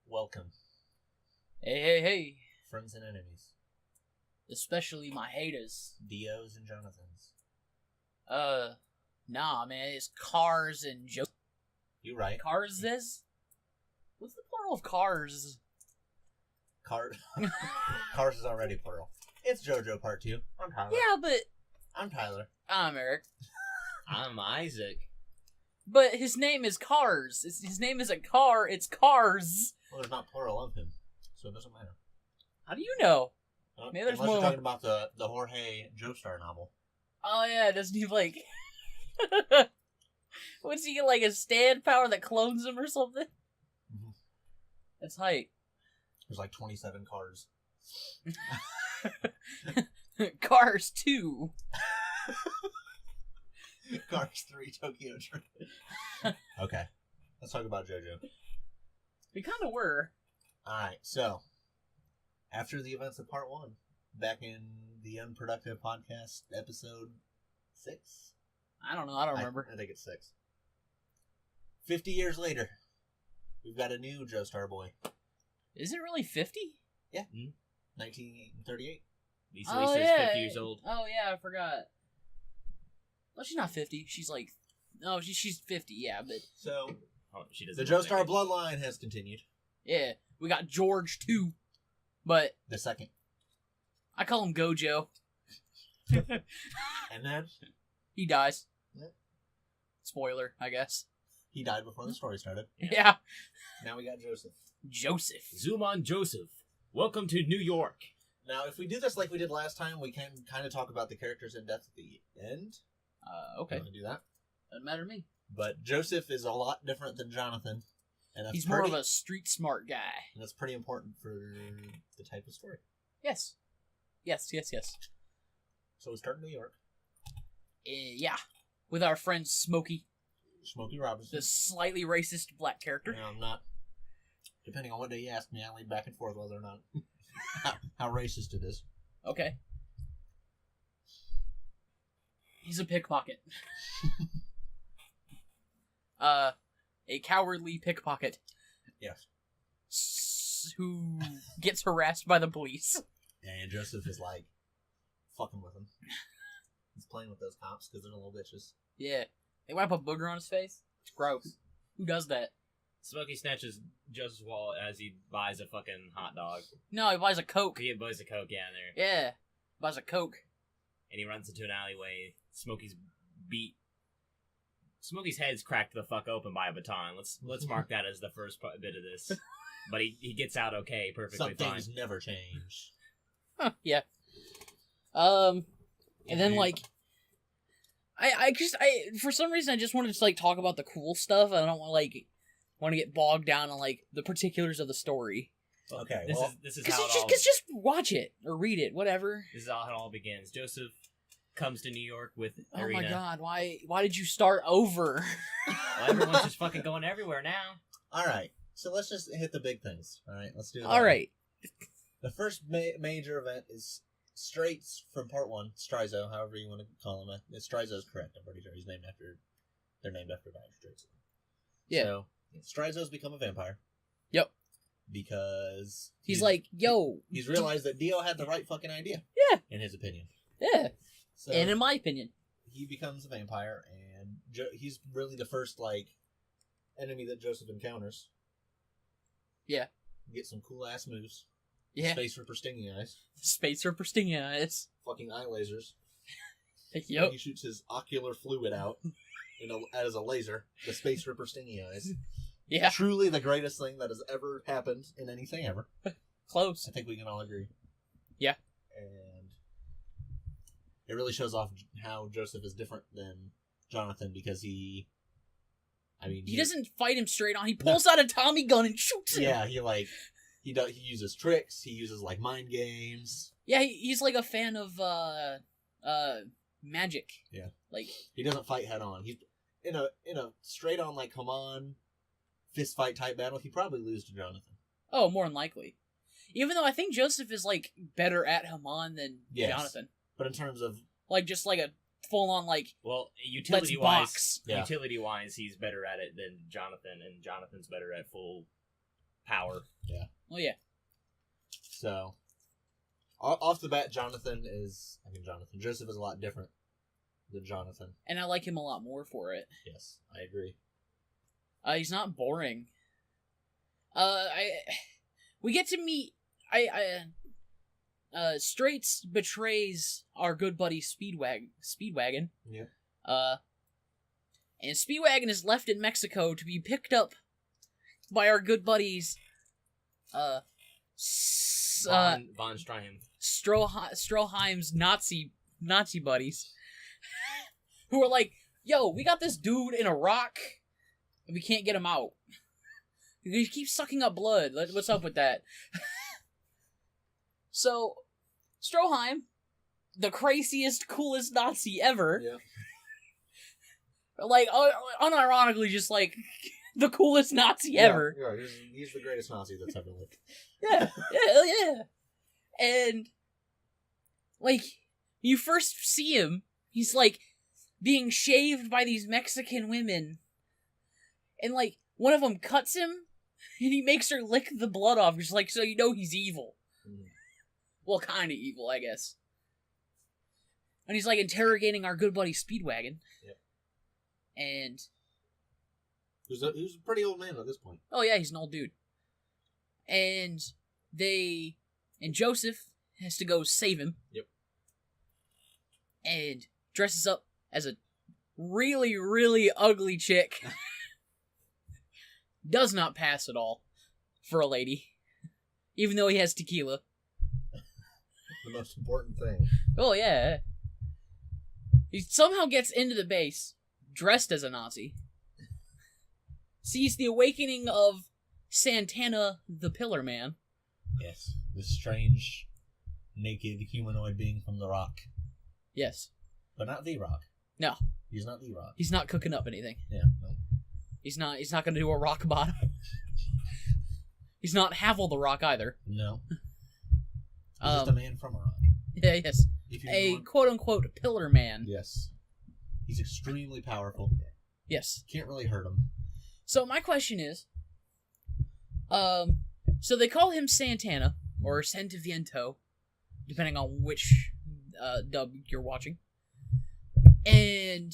Welcome, Hey. friends and enemies, Especially my haters. Dios and Jonathans. Nah, man, it's cars and You right. Cars this? What's the plural of cars? Cars is already plural. It's JoJo Part 2. I'm Tyler. Yeah, but... I'm Tyler. I'm Erik. I'm Isaac. But his name is Cars. His name isn't Car, it's Cars. Well, there's not plural of him, so it doesn't matter. How do you know? Maybe there's Unless more... you're talking about the Jorge Joestar novel. Oh yeah, doesn't he like... What's he get, like a stand power that clones him or something? Mm-hmm. That's hype. There's like 27 cars. Cars 2. Cars 3 Tokyo Drift. Okay, let's talk about JoJo. We kind of were. Alright, so, after the events of Part 1, back in the Unproductive podcast, episode 6? I don't know, I don't remember. I think it's 6. 50 years later, we've got a new Joestar boy. Is it really 50? Yeah. 1938. Lisa's 50 years old. Oh yeah, I forgot. Well, she's not 50. She's like... No, she's 50, yeah, but... So, She the doesn't Joestar bloodline has continued. Yeah, we got George, too. But... The second. I call him Gojo. And then, He dies. Yeah. Spoiler, I guess. he died before the story started. Yeah. Now we got Joseph. Joseph. Zoom on Joseph. Welcome to New York. Now, if we do this like we did last time, we can kind of talk about the characters in depth at the end. Okay. You want to do that? Doesn't matter to me. But Joseph is a lot different than Jonathan. And that's He's more of a street smart guy. And that's pretty important for the type of story. Yes. Yes. So we start in New York. Yeah. With our friend Smokey, Smokey Robinson. the slightly racist black character. You know, I'm not... Depending on what day you ask me, I lean back and forth whether or not... how racist it is. Okay. He's a pickpocket. A cowardly pickpocket. Yes. Who gets harassed by the police. And Joseph is like, fucking with him. He's playing with those cops because they're little bitches. Yeah. They wipe a booger on his face. It's gross. Who does that? Smokey snatches Joseph's wallet as he buys a fucking hot dog. No, he buys a Coke. He buys a Coke, yeah, there. Yeah. Buys a Coke. And he runs into an alleyway. Smokey's Smokey's head's cracked the fuck open by a baton. Let's mark that as the first bit of this. But he gets out okay, perfectly Some fine. things never change. Huh, yeah. And then, like... I for some reason, I just wanted to, like, talk about the cool stuff. I don't want to get bogged down on, like, the particulars of the story. Okay, This is Because how it all... just watch it, or read it, whatever. This is how it all begins. Joseph comes to New York with Oh Irina. my god, why did you start over? Well, everyone's just fucking going everywhere now. Alright, so let's just hit the big things. Alright, let's do it. Alright. The first major event is straight from Part 1, Strizo, however you want to call him. Strizo's correct, I'm pretty sure. They're named after dire straits. Yeah. So, Strizo's become a vampire. Yep. Because... He's like, yo. He's realized that Dio had the right fucking idea. Yeah. In his opinion. Yeah. So, And in my opinion. he becomes a vampire, and he's really the first, like, enemy that Joseph encounters. Yeah. Get some cool-ass moves. Yeah. Space Ripper Stinging Eyes. Space Ripper Stinging Eyes. Fucking eye lasers. Yep. He shoots his ocular fluid out as a laser. The Space Ripper Stinging Eyes. Yeah. Truly the greatest thing that has ever happened in anything ever. Close. I think we can all agree. Yeah. And it really shows off how Joseph is different than Jonathan because he doesn't fight him straight on. He pulls out a Tommy gun and shoots him. Yeah, he uses tricks. He uses like mind games. Yeah, he's like a fan of magic. Yeah, like he doesn't fight head on. He's in a straight on like come on fist fight type battle. He'd probably lose to Jonathan. Oh, more than likely. Even though I think Joseph is like better at Haman than Jonathan. But in terms of like just like a full on like utility box. wise, he's better at it than Jonathan, and Jonathan's better at full power. Oh yeah. So, off the bat, Joseph is a lot different than Jonathan. And I like him a lot more for it. Yes, I agree. He's not boring. We get to meet. Straits betrays our good buddy Speedwagon. Yeah. And Speedwagon is left in Mexico to be picked up by our good buddies, von Stroheim. Stroheim's Nazi buddies, who are like, "Yo, we got this dude in a rock, and we can't get him out. He keeps sucking up blood. What's up with that?" So, Stroheim, the craziest, coolest Nazi ever, like, unironically, just like the coolest Nazi ever. Yeah, he's the greatest Nazi that's ever lived. Yeah. And, like, you first see him, he's, like, being shaved by these Mexican women, and, like, one of them cuts him, and he makes her lick the blood off, just like, so you know he's evil. Well, kind of evil, I guess. And he's, like, interrogating our good buddy Speedwagon. Yep. And... He was a pretty old man at this point. Oh, yeah, he's an old dude. And Joseph has to go save him. Yep. And dresses up as a really, really ugly chick. Does not pass at all for a lady. Even though he has tequila. The most important thing. Oh, yeah. He somehow gets into the base, dressed as a Nazi. Sees the awakening of Santana the Pillar Man. Yes. This strange, naked humanoid being from the Rock. Yes. But not the Rock. No. He's not the Rock. He's not cooking up anything. Yeah, no. He's not gonna do a rock bottom. He's not Havel the Rock either. No. He's just a man from a rock. Yeah, yes. A quote-unquote pillar man. Yes. He's extremely powerful. Yes. Can't really hurt him. So my question is, so they call him Santana, or Sentiviento, depending on which dub you're watching. And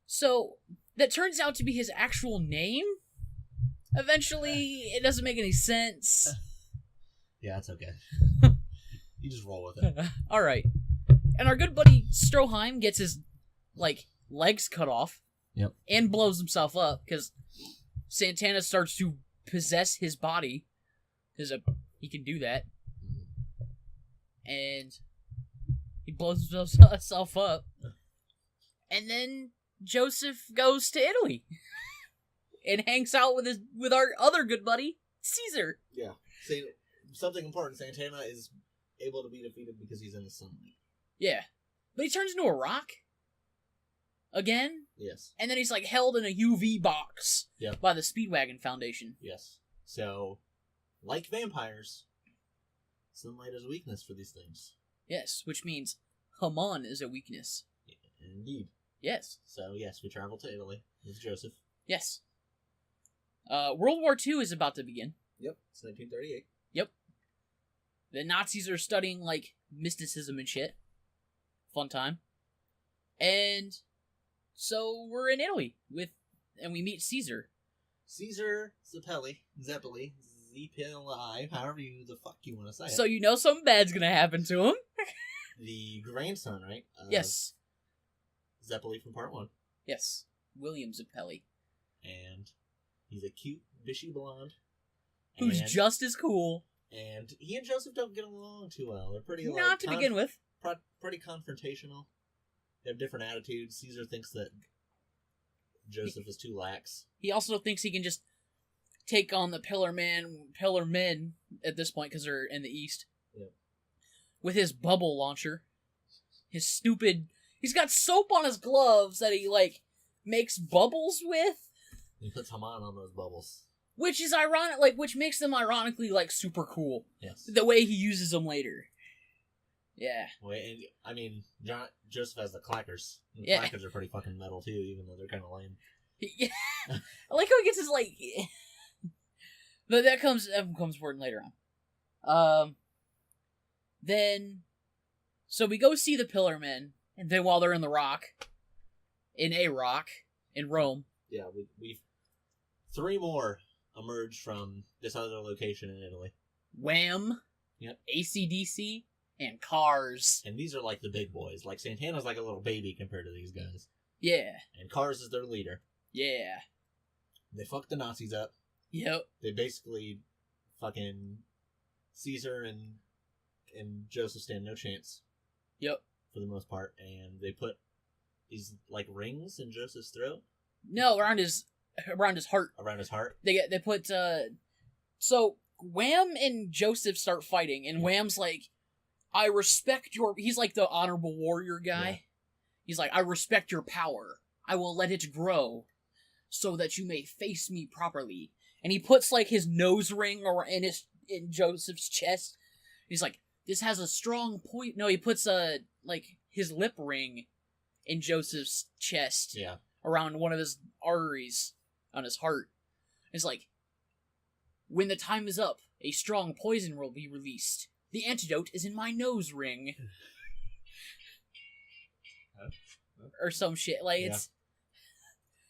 so that turns out to be his actual name. Eventually, it doesn't make any sense. Yeah, that's okay. You just roll with it. Alright. And our good buddy Stroheim gets his, legs cut off. Yep. And blows himself up, because Santana starts to possess his body. Because he can do that. And he blows himself up. And then Joseph goes to Italy. And hangs out with our other good buddy, Caesar. Yeah. See, something important, Santana is able to be defeated because he's in the sunlight. Yeah. But he turns into a rock. Again. Yes. And then he's, held in a UV box. Yep. By the Speedwagon Foundation. Yes. So, like vampires, sunlight is a weakness for these things. Yes, which means Haman is a weakness. Indeed. Yes. So, yes, we travel to Italy with Joseph. Yes. World War II is about to begin. Yep, it's 1938. Yep. The Nazis are studying, mysticism and shit. Fun time. And so we're in Italy and we meet Caesar. Caesar Zeppeli, Zeppeli, however the fuck you want to say it. So you know something bad's gonna happen to him. The grandson, right? Yes. Zeppeli from part 1. Yes. William Zeppeli. And he's a cute, bishy blonde. Who's just as cool. And he and Joseph don't get along too well. They're pretty, Not to begin with. Pretty confrontational. They have different attitudes. Caesar thinks that Joseph is too lax. He also thinks he can just take on the Pillar Men at this point because they're in the East. Yep. With his bubble launcher. His stupid... He's got soap on his gloves that he, makes bubbles with. He puts Haman on those bubbles. Which is ironic, which makes them ironically, super cool. Yes. The way he uses them later. Yeah. Joseph has the clackers. And the clackers are pretty fucking metal, too, even though they're kind of lame. Yeah. I like how he gets his, But that comes important later on. Then, so we go see the Pillar Men, and then while they're in in Rome. Yeah, we've 3 more emerged from this other location in Italy. Wham! Yep. AC/DC, and Cars. And these are like the big boys. Like Santana's like a little baby compared to these guys. Yeah. And Cars is their leader. Yeah. They fucked the Nazis up. Yep. They basically fucking Caesar and Joseph stand no chance. Yep. For the most part. And they put these like rings in Joseph's throat. No, around his heart. Around his heart? They put so Wham and Joseph start fighting, and Wham's like, I respect your... He's like the honorable warrior guy. Yeah. He's like, I respect your power. I will let it grow so that you may face me properly. And he puts like his nose ring in Joseph's chest. He's like, this has a strong point. No, he puts like his lip ring in Joseph's chest. Yeah. Around one of his arteries on his heart. It's like, when the time is up, a strong poison will be released. The antidote is in my nose ring. Or some shit. Like, it's...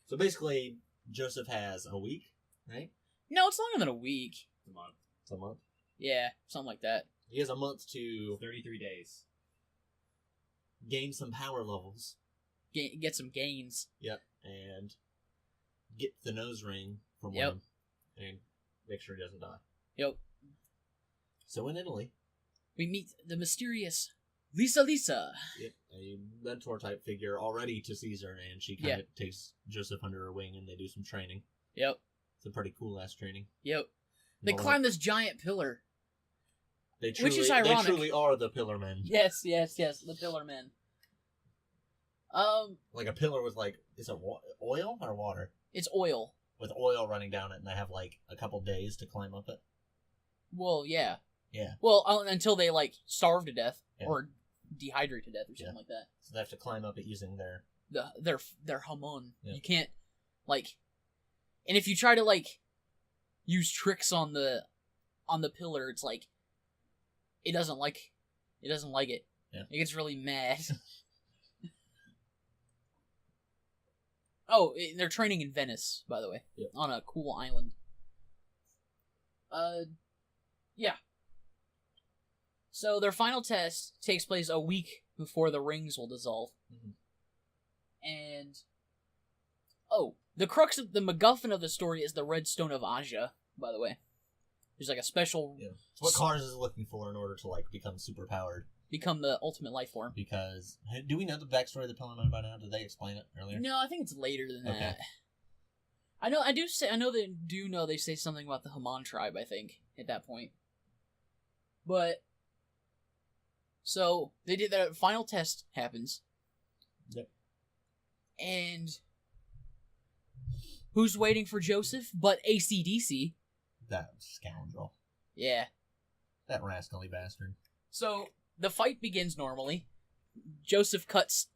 So basically, Joseph has a week, right? No, it's longer than a week. It's a month. It's a month? Yeah, something like that. He has a month to... 33 days. Gain some power levels. Get some gains. Yep. And get the nose ring from yep. one. And make sure he doesn't die. Yep. So in Italy, we meet the mysterious Lisa. Yep, a mentor type figure already to Caesar, and she kind of takes Joseph under her wing, and they do some training. Yep. It's a pretty cool ass training. Yep. They climb this giant pillar. Which is ironic. They truly are the Pillar Men. Yes, the Pillar Men. Like a pillar with like, is it oil or water? It's oil. With oil running down it, and they have like a couple days to climb up it. Well, yeah. Yeah. Well, until they like starve to death or dehydrate to death or something like that. So they have to climb up it using their hamon. Yeah. You can't like, and if you try to like use tricks on the pillar, it's like it doesn't like it. Yeah. It gets really mad. Oh, they're training in Venice, by the way, on a cool island. Yeah. So their final test takes place a week before the rings will dissolve. Mm-hmm. And the crux of the MacGuffin of the story is the Red Stone of Aja, by the way. There's like a special... Yeah. It's what Cars is looking for in order to like become superpowered. Become the ultimate life form. Because... Do we know the backstory of the Pillar Men by now? Did they explain it earlier? No, I think it's later than that. I know they say something about the Haman tribe, I think, at that point. But... So, they did that final test happens. Yep. And... Who's waiting for Joseph but AC/DC? That scoundrel. Yeah. That rascally bastard. So, the fight begins normally. Joseph cuts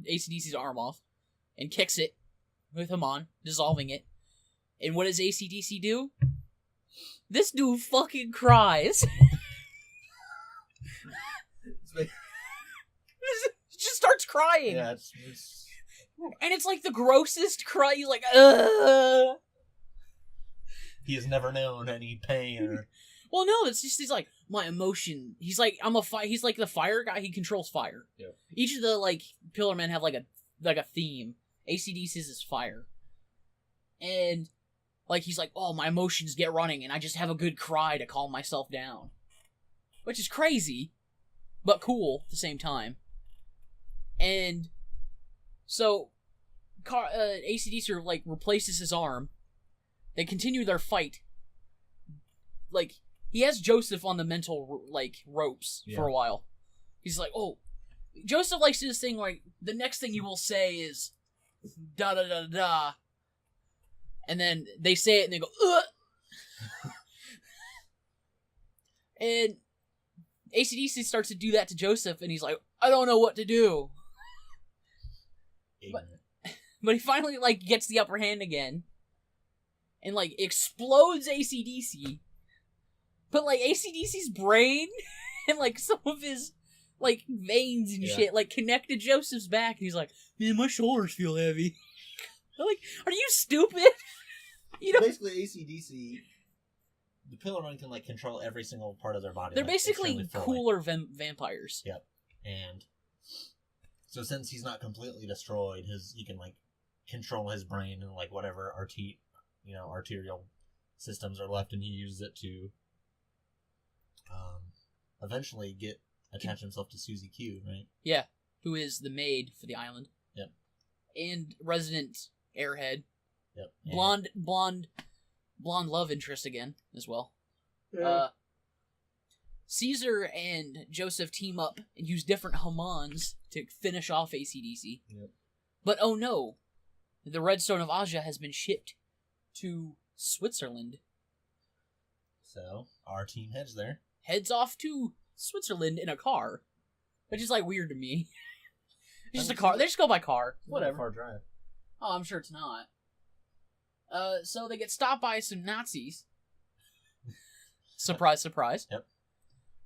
AC/DC's arm off and kicks it with Haman, dissolving it. And what does AC/DC do? This dude fucking cries. He just starts crying. Yeah, and it's like the grossest cry. He's like, ugh. He has never known any pain or... Well, no, it's just, he's like, my emotion. He's like, he's like the fire guy. He controls fire. Yeah. Each of the, like, Pillar Men have, like a theme. AC/DC's is fire. And, like, he's like, oh, my emotions get running, and I just have a good cry to calm myself down. Which is crazy, but cool at the same time. So, AC/DC, like, replaces his arm. They continue their fight. Like, he has Joseph on the mental, like, ropes for a while. He's like, oh, Joseph likes to do this thing, like, the next thing you will say is, da-da-da-da-da. And then they say it and they go, ugh! And AC/DC starts to do that to Joseph, and he's like, I don't know what to do. But he finally, like, gets the upper hand again. and like explodes AC/DC. But like AC/DC's brain and like some of his like veins and shit like connect to Joseph's back, and he's like, "Man, my shoulders feel heavy." I'm like, are you stupid? You know, basically AC/DC. The Pillarmen can like control every single part of their body. they're like, basically cooler vampires. Yep. And so since he's not completely destroyed, he can like control his brain and like whatever arterial systems are left, and he uses it to eventually attach himself to Susie Q, right? Yeah, who is the maid for the island. Yep. And resident airhead. Yep. Blonde love interest again as well. Yeah. Caesar and Joseph team up and use different Hamans to finish off AC/DC. Yep. But oh no, the Redstone of Aja has been shipped to Switzerland. So our team heads there. Heads off to Switzerland in a car, which is like weird to me. It's just a car. They just go by car. Whatever. Far drive. Oh, I'm sure it's not. So they get stopped by some Nazis. Surprise, surprise. Yep.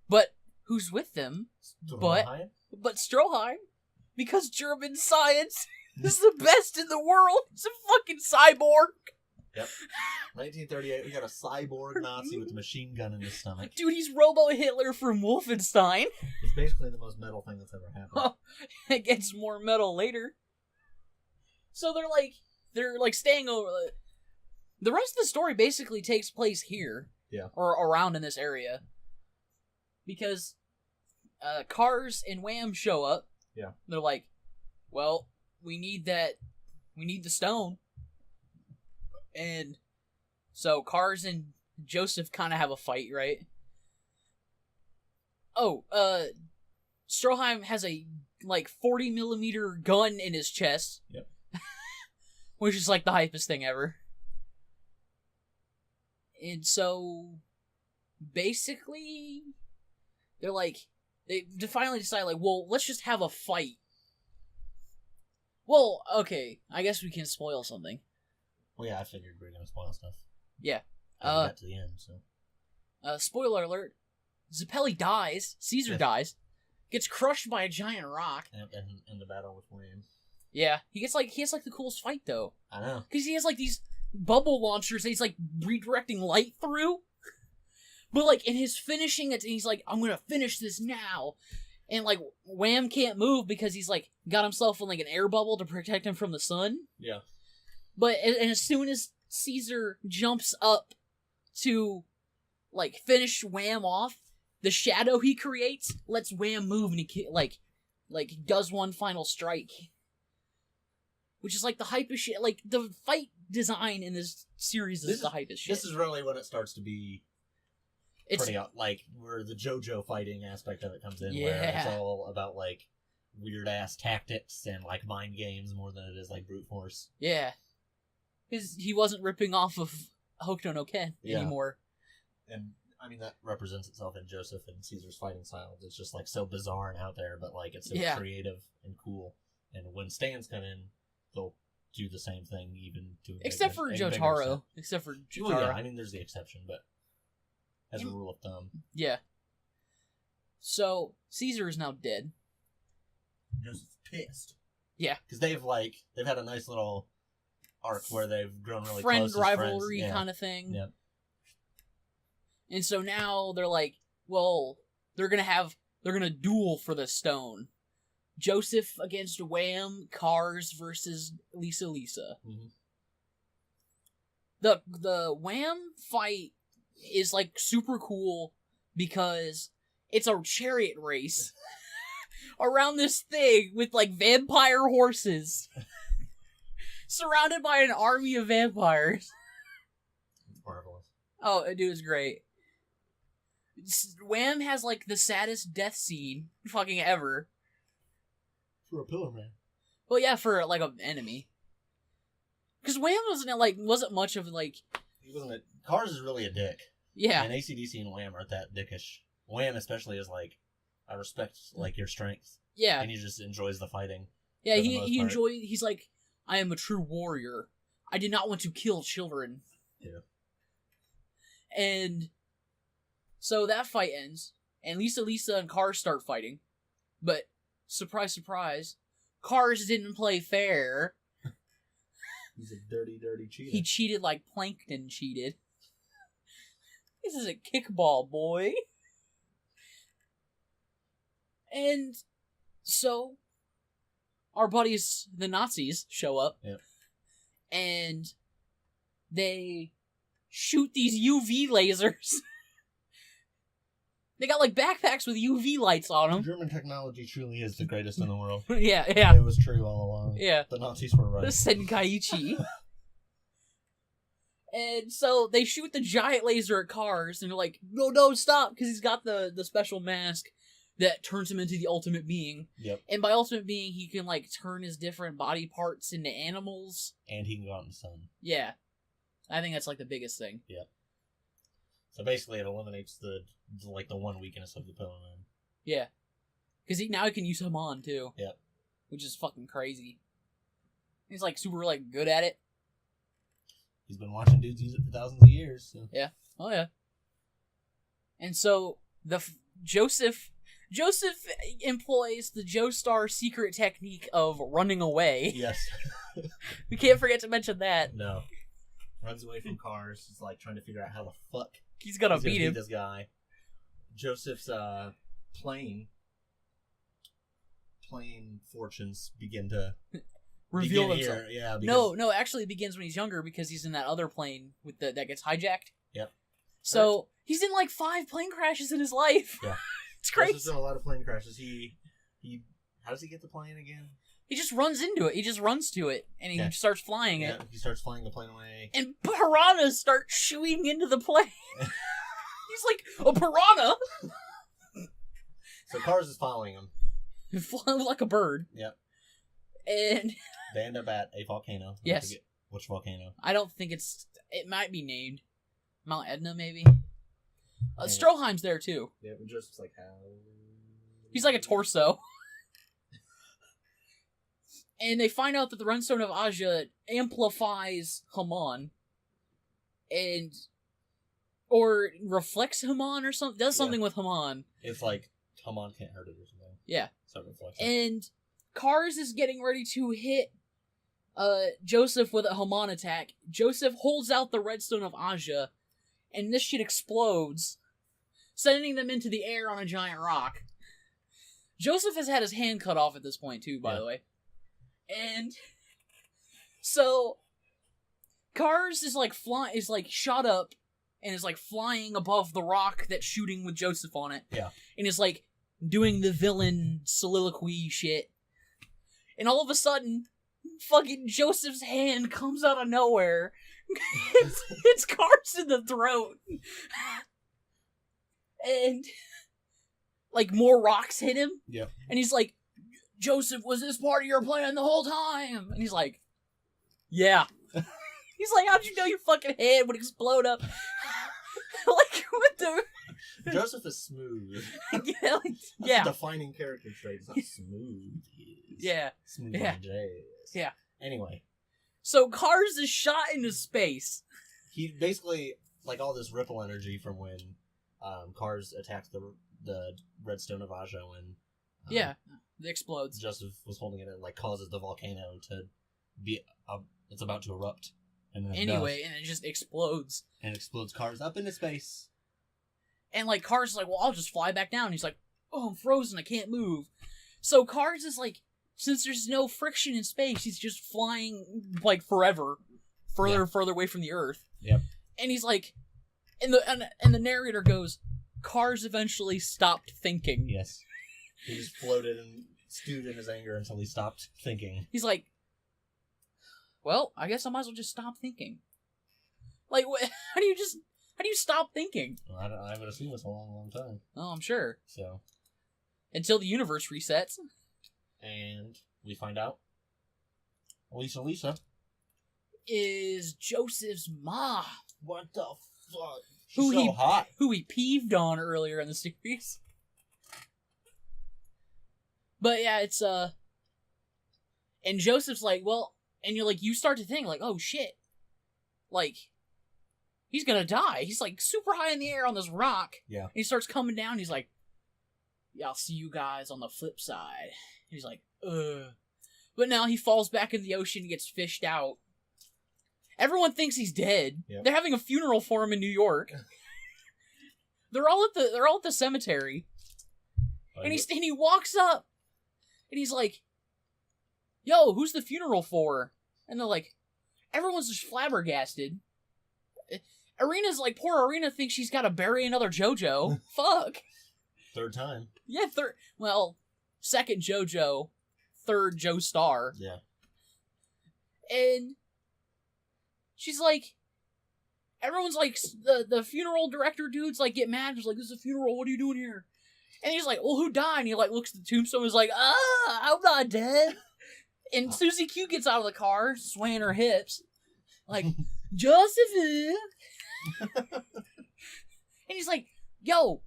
But who's with them? Stroheim? But Stroheim, because German science is the best in the world. It's a fucking cyborg. Yep. 1938, we got a cyborg Nazi with a machine gun in his stomach. Dude, he's Robo Hitler from Wolfenstein. It's basically the most metal thing that's ever happened. It gets more metal later. So they're like staying over. The rest of the story basically takes place here. Yeah. Or around in this area. Because Cars and Wham show up. Yeah. They're like, well, we need the stone. And so Cars and Joseph kind of have a fight, right? Oh, Stroheim has a, 40mm gun in his chest. Yep. Which is, the hypest thing ever. And so, basically, they're they finally decide, well, let's just have a fight. Well, okay, I guess we can spoil something. Well, yeah, I figured we were going to spoil stuff. Yeah. We got to the end, so. Spoiler alert. Zeppeli dies. Caesar dies. Gets crushed by a giant rock. And in the battle with Wham. Yeah. He has the coolest fight, though. I know. Because he has, these bubble launchers that he's, redirecting light through. But, in his finishing it, he's like, I'm gonna finish this now. And, Wham can't move because he's, got himself in, an air bubble to protect him from the sun. Yeah. But and as soon as Caesar jumps up to, finish Wham off, the shadow he creates lets Wham move, and he, does one final strike. Which is, the hypest shit. The fight design in this series is the hypest shit. This is really when it starts to be pretty, where the JoJo fighting aspect of it comes in, where it's all about, weird-ass tactics and, mind games more than it is, brute force. Yeah. Because he wasn't ripping off of Hokuto no Ken anymore. And, I mean, that represents itself in Joseph and Caesar's fighting styles. It's just, so bizarre and out there, but, it's so creative and cool. And when stands come in, they'll do the same thing, even to Except for Jotaro. Well, yeah, I mean, there's the exception, but as a rule of thumb. Yeah. So, Caesar is now dead. Joseph's pissed. Yeah. Because they've had a nice little arc where they've grown really close. Friend rivalry kind of thing. Yep. And so now they're well, they're gonna duel for the stone. Joseph against Wham, Cars versus Lisa. Mm-hmm. The Wham fight is super cool because it's a chariot race around this thing with vampire horses. Surrounded by an army of vampires. It's marvelous. Oh, dude, it's great. Wham has, the saddest death scene fucking ever. For a Pillarman. Well, yeah, for, an enemy. Because Wham wasn't much of, He wasn't Cars is really a dick. Yeah. And AC/DC and Wham aren't that dickish. Wham especially is, I respect, your strength. Yeah. And he just enjoys the fighting. Yeah, he's I am a true warrior. I did not want to kill children. Yeah. And so that fight ends, and Lisa and Cars start fighting. But, surprise, surprise, Cars didn't play fair. He's a dirty, dirty cheater. He cheated like Plankton cheated. This is a kickball, boy. And so, our buddies, the Nazis, show up. Yep. And they shoot these UV lasers. They got like backpacks with UV lights on them. German technology truly is the greatest in the world. Yeah. It was true all along. Yeah. The Nazis were right. The Senkaichi. And so they shoot the giant laser at Cars, and they're like, no, stop, because he's got the special mask that turns him into the ultimate being. Yep. And by ultimate being, he can like turn his different body parts into animals. And he can go out in the sun. Yeah. I think that's like the biggest thing. Yep. So basically it eliminates the one weakness of the Pillar Man. Yeah. Because now he can use Haman too. Yep. Which is fucking crazy. He's like super like good at it. He's been watching dudes use it for thousands of years. So. Yeah. Oh yeah. And so Joseph employs the Joestar secret technique of running away. Yes. We can't forget to mention that. No. Runs away from Cars. He's like trying to figure out how the fuck he's gonna beat him. This guy. Joseph's plane fortunes begin to reveal himself. Yeah. No, actually it begins when he's younger because he's in that other plane with that gets hijacked. Yep. So he's in like 5 plane crashes in his life. Yeah. It's crazy. Joseph's in a lot of plane crashes. He how does he get the plane again? He just runs into it. He just runs to it, and he starts flying it. He starts flying the plane away. And piranhas start shooing into the plane. He's like, a piranha! So Cars is following him. Flying like a bird. Yep. And they end up at a volcano. Yes. I forget which volcano? I don't think it might be named. Mount Etna, maybe? Stroheim's there, too. Yeah, but Joseph's like, how? He's like a torso. And they find out that the Runestone of Aja amplifies Haman. Or reflects Haman or something. Does something with Haman. It's like, Haman can't hurt it or something. Yeah. So it reflects. And Cars is getting ready to hit Joseph with a Haman attack. Joseph holds out the Redstone of Aja, and this shit explodes, sending them into the air on a giant rock. Joseph has had his hand cut off at this point, too, by the way. And so Cars is like shot up and is like flying above the rock that's shooting with Joseph on it. Yeah. And is like doing the villain soliloquy shit. And all of a sudden, fucking Joseph's hand comes out of nowhere. It's Cars in the throat. And like more rocks hit him. Yeah. And he's like, Joseph, was this part of your plan the whole time? And he's like, yeah. He's like, how'd you know your fucking head would explode up? Like, what the... Joseph is smooth. Yeah, That's a defining character trait. It's not smooth. Yeah. Smooth like jazz. Yeah. Anyway. So Cars is shot into space. He basically, like all this ripple energy from when Cars attacked the Redstone of Aja when... it explodes. Joseph was holding it and like causes the volcano to be it's about to erupt. And then and it just explodes. And explodes Cars up into space. And like Cars is like, well, I'll just fly back down. He's like, oh, I'm frozen, I can't move. So Cars is like, since there's no friction in space, he's just flying like forever, further and further away from the Earth. Yep. And he's like, and the narrator goes, Cars eventually stopped thinking. Yes. He just floated and stewed in his anger until he stopped thinking. He's like, well, I guess I might as well just stop thinking. Like, how do you stop thinking? Well, I haven't seen this in a long, long time. Oh, I'm sure. So. Until the universe resets. And we find out Lisa is Joseph's ma. What the fuck? She's hot. Who he peeved on earlier in the series. But yeah, it's and Joseph's like, well, and you're like, you start to think like, oh shit, like, he's gonna die. He's like super high in the air on this rock. Yeah. And he starts coming down. And he's like, "Yeah, I'll see you guys on the flip side." And he's like, "Ugh." But now he falls back in the ocean and gets fished out. Everyone thinks he's dead. Yep. They're having a funeral for him in New York. They're all at the cemetery. And he walks up and he's like, "Yo, who's the funeral for?" And they're like, everyone's just flabbergasted. Arena's like, poor Arena thinks she's got to bury another JoJo. Fuck. Third time. Yeah, second JoJo, third Joestar. Yeah. And she's like, everyone's like, the funeral director dude's like, get mad. He's like, "This is a funeral. What are you doing here?" And he's like, "Well, who died?" And he like looks at the tombstone and is like, "I'm not dead." And Susie Q gets out of the car, swaying her hips, like, "Joseph." And he's like, "Yo,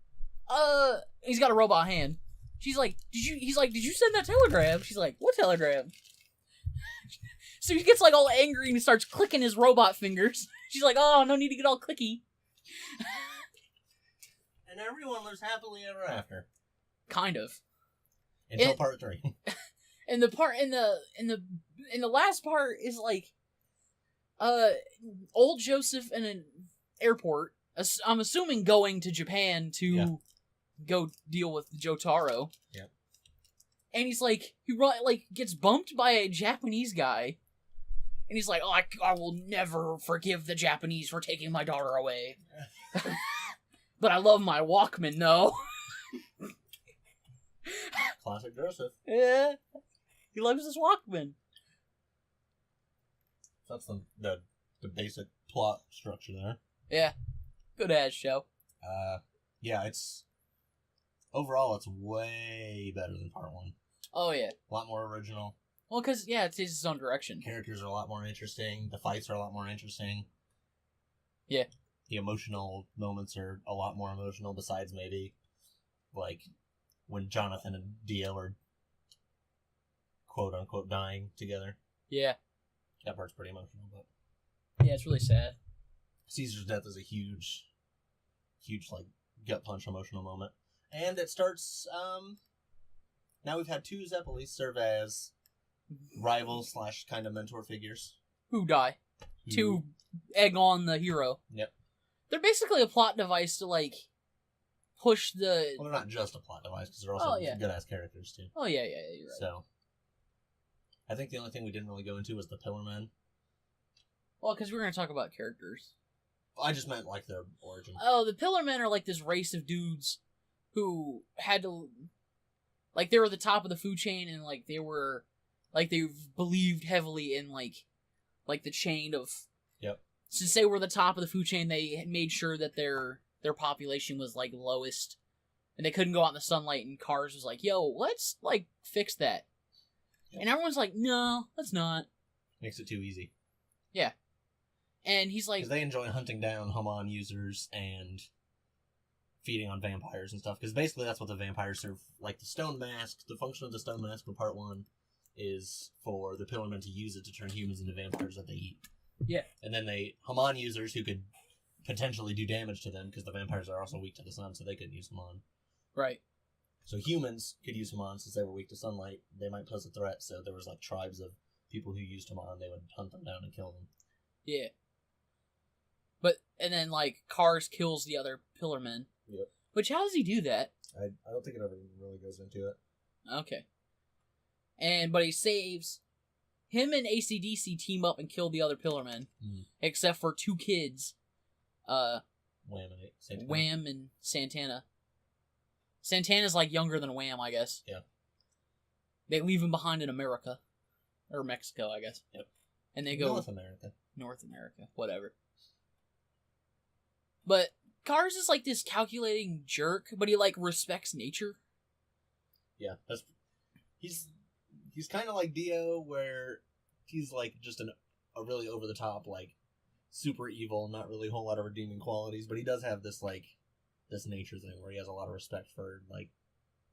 he's got a robot hand." She's like, He's like, "Did you send that telegram?" She's like, "What telegram?" So he gets like all angry and he starts clicking his robot fingers. She's like, "Oh, no need to get all clicky." And everyone lives happily ever after. Kind of. Until part 3. And the part in the last part is like, old Joseph in an airport. I'm assuming going to Japan to go deal with Jotaro. Yeah. And he's like, he gets bumped by a Japanese guy. And he's like, "Oh, I will never forgive the Japanese for taking my daughter away. But I love my Walkman, though." Classic Joseph. Yeah. He loves his Walkman. That's the basic plot structure there. Yeah. Good ass show. Yeah, overall it's way better than part 1. Oh, yeah. A lot more original. Well, because, yeah, it's his own direction. Characters are a lot more interesting. The fights are a lot more interesting. Yeah. The emotional moments are a lot more emotional, besides maybe, like, when Jonathan and Dio are quote-unquote dying together. Yeah. That part's pretty emotional, but... Yeah, it's really sad. Caesar's death is a huge, like, gut-punch emotional moment. And it starts, now we've had 2 Zeppelis serve as rivals / kind of mentor figures. Who die. To egg on the hero. Yep. They're basically a plot device to, like, push the... Well, they're not just a plot device, because they're also good-ass characters, too. Oh, yeah, you're right. So, I think the only thing we didn't really go into was the Pillar Men. Well, because we're going to talk about characters. I just meant, like, their origin. Oh, the Pillar Men are, like, this race of dudes who had to... Like, they were the top of the food chain, and, like, they were... Like, they believed heavily in, like the chain of... Yep. Since they were the top of the food chain, they made sure that their population was, like, lowest. And they couldn't go out in the sunlight, and Cars was like, "Yo, let's, like, fix that." Yep. And everyone's like, "No, let's not." Makes it too easy. Yeah. And he's like... Because they enjoy hunting down Haman users and feeding on vampires and stuff. Because basically that's what the vampires serve. Like, the stone mask, the function of the stone mask for part 1 is for the Pillarmen to use it to turn humans into vampires that they eat. Yeah. And then Haman users who could potentially do damage to them, because the vampires are also weak to the sun, so they couldn't use Haman. Right. So humans could use Haman since they were weak to sunlight. They might pose a threat, so there was, like, tribes of people who used Haman. They would hunt them down and kill them. Yeah. And then, like, Cars kills the other Pillarmen. Yep. Which, how does he do that? I don't think it ever really goes into it. Okay. But he saves... Him and AC/DC team up and kill the other Pillarmen. Except for 2 kids. Wham and Santana. Santana's, like, younger than Wham, I guess. Yeah. They leave him behind in America. Or Mexico, I guess. Yep. And they go... North America. Whatever. But Cars is, like, this calculating jerk, but he, like, respects nature. Yeah, He's kind of like Dio, where he's, like, just a really over-the-top, like, super evil, not really a whole lot of redeeming qualities, but he does have this, like, this nature thing where he has a lot of respect for, like,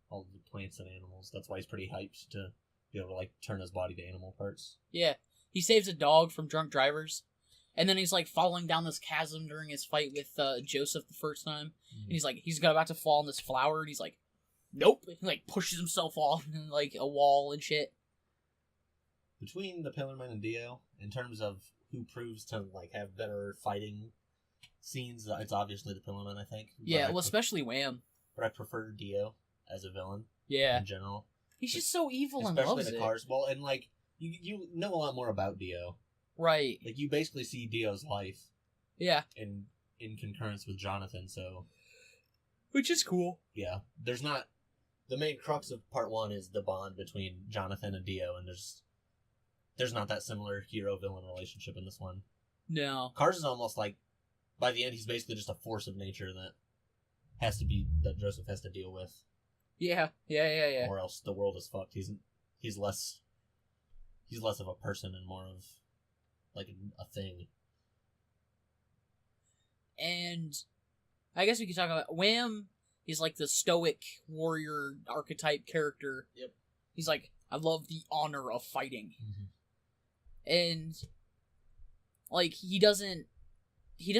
all the plants and animals. That's why he's pretty hyped to be able to, like, turn his body to animal parts. Yeah. He saves a dog from drunk drivers, And then he's like falling down this chasm during his fight with Joseph the first time. And he's like, he's about to fall in this flower, and he's like, nope. He like pushes himself off like a wall and shit. Between the Pillarman and Dio, in terms of who proves to like have better fighting scenes, it's obviously the Pillarman, I think. Yeah, well, especially Wham. But I prefer Dio as a villain. Yeah. In general. He's just so evil and especially loves the it. cars. Well, and like you know a lot more about Dio. Right. Like you basically see Dio's life. Yeah. In concurrence with Jonathan, so. Which is cool. Yeah, there's not. The main crux of part 1 is the bond between Jonathan and Dio, and there's not that similar hero-villain relationship in this one. No. Cars is almost like, by the end, he's basically just a force of nature that Joseph has to deal with. Yeah. Or else the world is fucked. He's less of a person and more of like a thing. And I guess we could talk about Wham. He's like the stoic warrior archetype character. Yep. He's like, I love the honor of fighting. Mm-hmm. And like he doesn't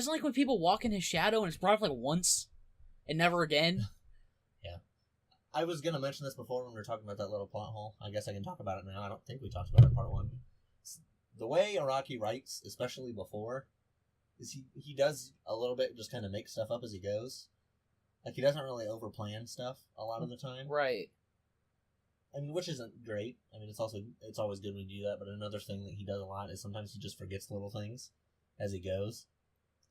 like when people walk in his shadow, and it's brought up like once and never again. Yeah. I was gonna mention this before when we were talking about that little plot hole. I guess I can talk about it now. I don't think we talked about it in part 1. The way Araki writes, especially before, is he does a little bit just kind of make stuff up as he goes. Like, he doesn't really overplan stuff a lot of the time. Right. I mean, which isn't great. I mean, it's always good when you do that, but another thing that he does a lot is sometimes he just forgets little things as he goes.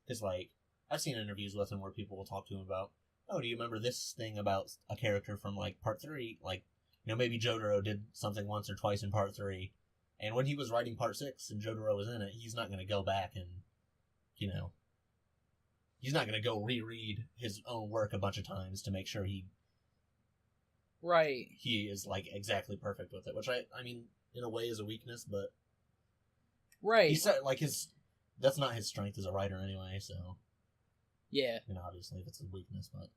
Because, like, I've seen interviews with him where people will talk to him about, oh, do you remember this thing about a character from, like, part 3? Like, you know, maybe Jotaro did something once or twice in part 3, and when he was writing part 6 and Jotaro was in it, he's not going to go back and, you know, he's not going to go reread his own work a bunch of times to make sure he is, like, exactly perfect with it, which I mean, in a way is a weakness, but right. He said, like, that's not his strength as a writer anyway, so yeah. You know, obviously it's a weakness, but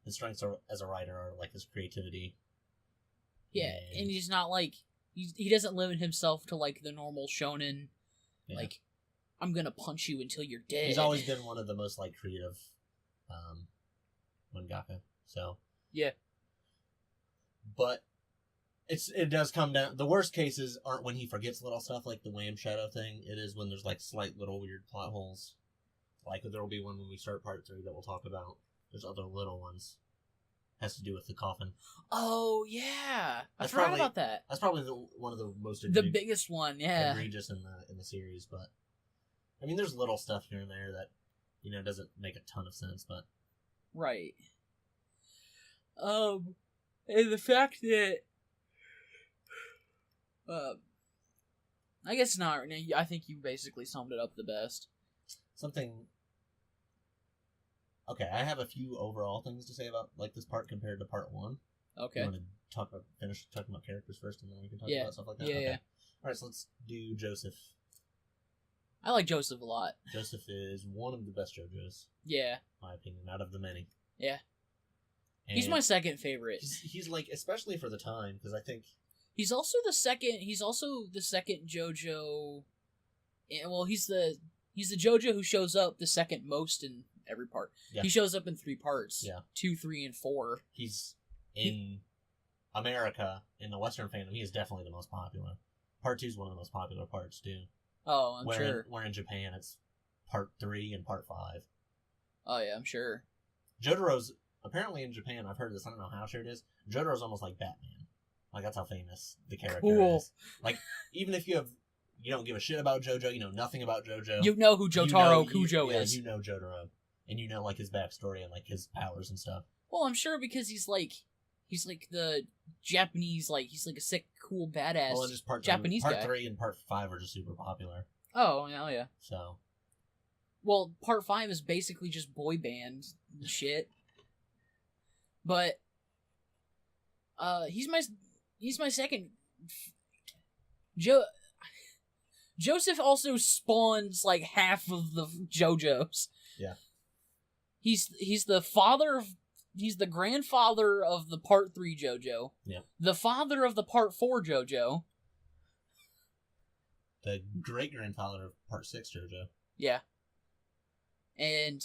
his strengths as a writer are, like, his creativity. Yeah, and he's not, like, he doesn't limit himself to, like, the normal shonen, like, I'm gonna punch you until you're dead. He's always been one of the most, like, creative mangaka, so. Yeah. But it does come down, the worst cases aren't when he forgets little stuff like the Wham Shadow thing. It is when there's, like, slight little weird plot holes. Like, there will be one when we start part 3 that we'll talk about. There's other little ones. Has to do with the coffin. Oh, yeah. I forgot about that. That's probably one of the most the biggest one, yeah. Egregious in the series, but I mean, there's little stuff here and there that, you know, doesn't make a ton of sense, but right. And the fact that I guess not. I think you basically summed it up the best. Okay, I have a few overall things to say about, like, this part compared to part 1. Okay. You want to finish talking about characters first, and then we can talk about stuff like that? Yeah, okay. yeah. Alright, so let's do Joseph. I like Joseph a lot. Joseph is one of the best JoJo's. Yeah. In my opinion, out of the many. Yeah. And he's my second favorite. He's like, especially for the time, because I think... He's also the second JoJo... Well, he's the JoJo who shows up the second most in every part. Yeah. He shows up in 3 parts. Yeah. 2, 3, and 4. He's in America, in the Western fandom, he is definitely the most popular. Part 2 is one of the most popular parts, too. Oh, I'm sure. Where in Japan, it's part 3 and part 5. Oh, yeah, I'm sure. Jotaro's, apparently in Japan, I've heard this, I don't know how sure it is, Jotaro's almost like Batman. Like, that's how famous the character is. Like, even if you don't give a shit about JoJo, you know nothing about JoJo. You know who Jotaro Kujo is. Yeah, you know Jotaro. And you know, like, his backstory and, like, his powers and stuff. Well, I'm sure because he's like the Japanese, like, he's like a sick, cool, badass Japanese guy. Part 3 and part 5 are just super popular. Oh, yeah. So. Well, part 5 is basically just boy band shit. But, he's my second. Joseph also spawns, like, half of the JoJo's. Yeah. He's the grandfather of the part 3 JoJo. Yeah. The father of the part 4 JoJo. The great grandfather of part 6 JoJo. Yeah. And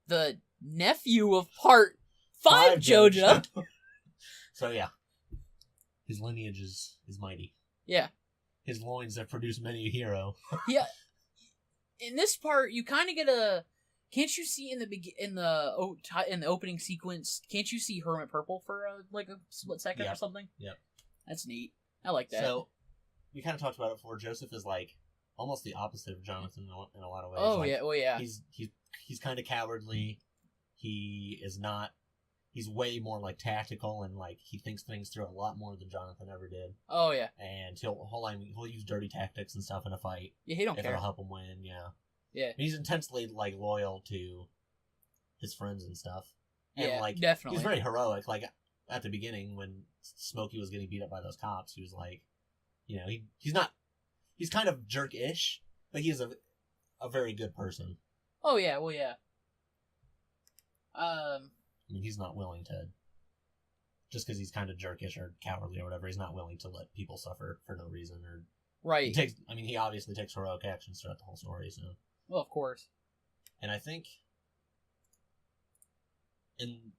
the nephew of Part 5 JoJo. So yeah. His lineage is mighty. Yeah. His loins have produced many a hero. Yeah. In this part, you kind of get a... Can't you see in the opening sequence, can't you see Hermit Purple for a split second or something? Yep. That's neat. I like that. So, we kind of talked about it before. Joseph is like almost the opposite of Jonathan in a lot of ways. Oh, like, yeah. Well, yeah. He's kind of cowardly. He is not... He's way more, like, tactical, and, like, he thinks things through a lot more than Jonathan ever did. Oh, yeah. And he'll use dirty tactics and stuff in a fight. Yeah, he don't care. If it'll help him win, yeah. Yeah. And he's intensely, like, loyal to his friends and stuff. And, yeah, like, definitely. He's very heroic. Like, at the beginning, when Smokey was getting beat up by those cops, he was like, you know, he's not... He's kind of jerk-ish, but he is a very good person. Oh, yeah, well, yeah. I mean, he's not willing to, just because he's kind of jerkish or cowardly or whatever, he's not willing to let people suffer for no reason. Or right. He obviously takes heroic actions throughout the whole story, so. Well, of course. And I think, he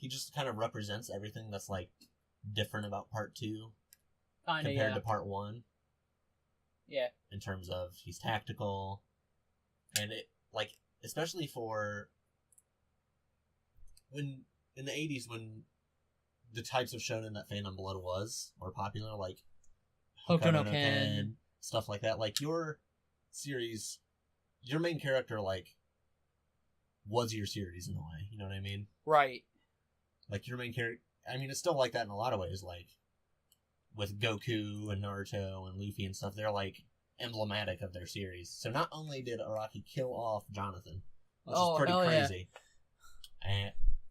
just kind of represents everything that's, like, different about Part 2 compared to Part 1. Yeah. In terms of, he's tactical, and it, like, especially for... When in the 80s, when the types of shonen that Phantom Blood were popular, like Hokuto no Ken, stuff like that, like your series, your main character, like, was your series in a way, you know what I mean? Right. Like, your main character, I mean, it's still like that in a lot of ways, like, with Goku and Naruto and Luffy and stuff, they're, like, emblematic of their series. So not only did Araki kill off Jonathan, which is pretty crazy,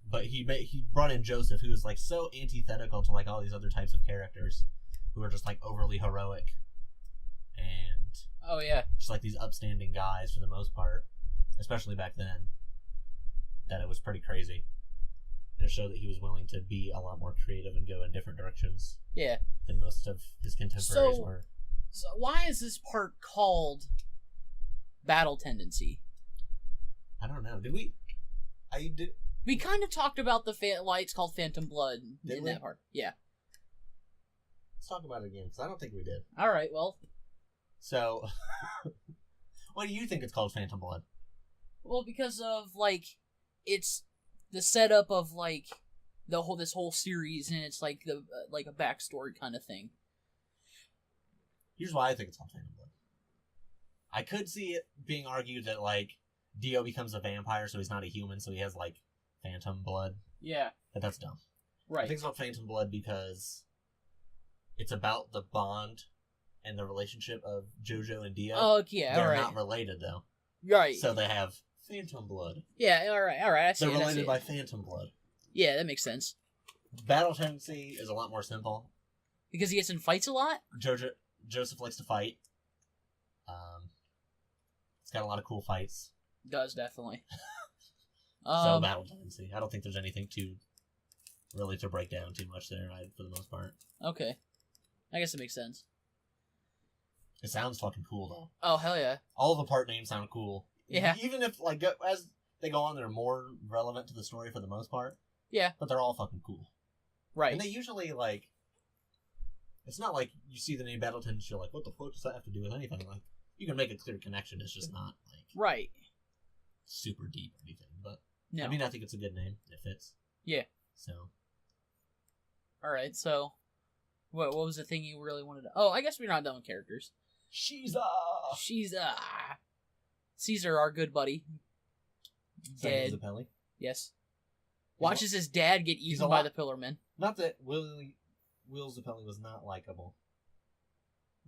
but he brought in Joseph, who is, like, so antithetical to, like, all these other types of characters who are just, like, overly heroic and just, like, these upstanding guys for the most part, especially back then, that it was pretty crazy. And it showed that he was willing to be a lot more creative and go in different directions than most of his contemporaries were. So why is this part called Battle Tendency? I don't know. Did we... We kind of talked about why it's called Phantom Blood in that part. Yeah. Let's talk about it again, because I don't think we did. Alright, well. So, why do you think it's called Phantom Blood? Well, because of, like, it's the setup of, like, this whole series, and it's, like, a backstory kind of thing. Here's why I think it's called Phantom Blood. I could see it being argued that, like, Dio becomes a vampire, so he's not a human, so he has, like, phantom blood. Yeah. But that's dumb. Right. I think it's called Phantom Blood because it's about the bond and the relationship of JoJo and Dio. Oh, yeah, They're not related, though. Right. So they have phantom blood. Yeah, alright. They're related by phantom blood. Yeah, that makes sense. Battle Tendency is a lot more simple. Because he gets in fights a lot? Joseph likes to fight. It's got a lot of cool fights. Does, definitely. So Battle Tendency. I don't think there's anything to break down too much there, for the most part. Okay. I guess it makes sense. It sounds fucking cool, though. Oh, hell yeah. All the part names sound cool. Yeah. Even if, like, as they go on, they're more relevant to the story for the most part. Yeah. But they're all fucking cool. Right. And they usually, like... It's not like you see the name Battle Tendency, you're like, what the fuck does that have to do with anything? Like, you can make a clear connection, it's just not, like... Right. Super deep or anything, but... No. I mean, I think it's a good name. It fits. Yeah. So... Alright, so... What was the thing you really wanted to... Oh, I guess we're not done with characters. Caesar, our good buddy. Dead. Zeppeli. Yes. Watches his dad get eaten by the Pillarmen. Not that Will Zeppeli was not likable.